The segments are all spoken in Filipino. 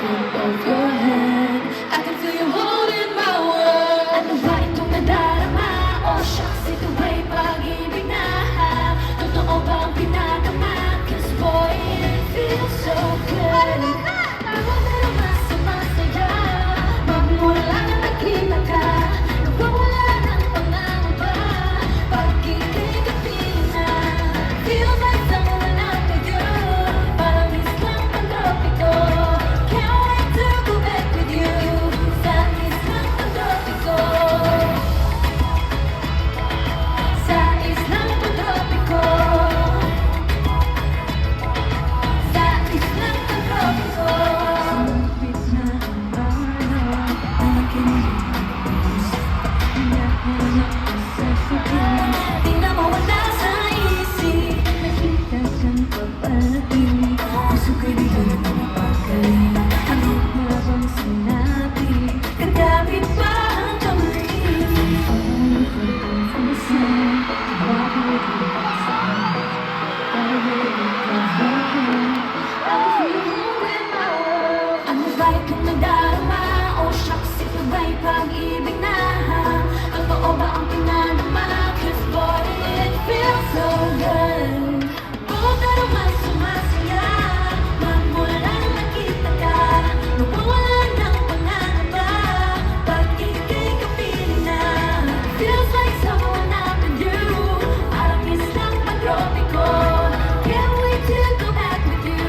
grip of your hand. I can feel you holding my world. Ano ba itong nadarama? Oh shucks, ito ba'y pag-ibig na? Totoo ba ang pinagama? 'Cause boy, it feels so good. Pero mas masaya magmula na nakita ka. Nawawala ng pangangamba pag ika'y kapiling na. Feels like someone out with you. Parang islang pantropiko. Can't wait to go back with you. Sa islang pantropiko. Sa islang pantropiko. Sa islang pantropiko. Sumipit na ang araw na kinilis. Hinahanap ko sa sagot. Di na mawala sa isip. Nakita siyang pag-ating. Puso ko'y di ko na mapagaling. Ano nga bang sinabi? Kagabi pa ang kamay. Paano ko bang pumasan? Bakit di ba sa akin? Dahil ikaw sa akin. Ang feeling my world. Ano ba itong nadarama? Oh shucks, ito ba'y pag-ibig na? Totoo ba ang pinanama? 'Cause boy, it feels so good. Oh, pero mas sumasaya magmula nang nakita ka. Nawawala ng pangangamba pag ika'y kapiling na. Feels like someone out with you. Parang islang pantropiko. Can't wait to go back with you.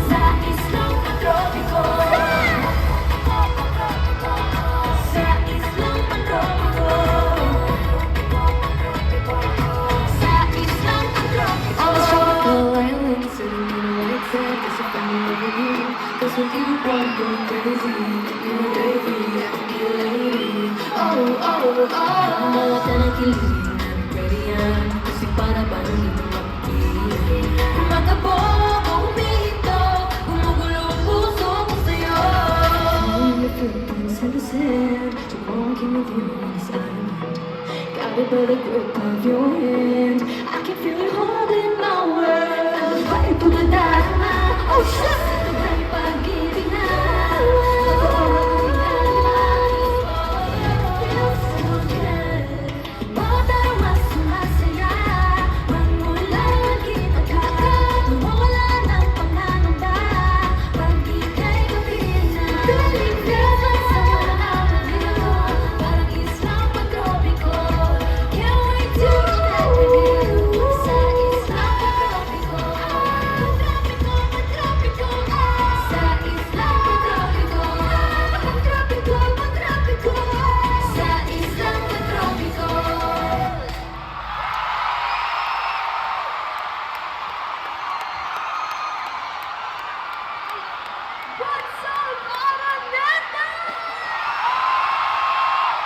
Sa islang pantropiko. Sa islang pantropiko. Sa islang pantropiko. On a tropical island, sitting in a white sand, disappointed with you. 'Cause with you, I'm going crazy. You know, baby, I can be a lady. Oh, oh, oh. Nawawala ng kilig, ready yan. Kasi para ba nang hindi mapipili? Kumakabog, humihito, gumugulo ang puso ko sa'yo. I'm the Philippines and the sand. Walking with you on this island. Got it by the grip of your hand. I can feel it.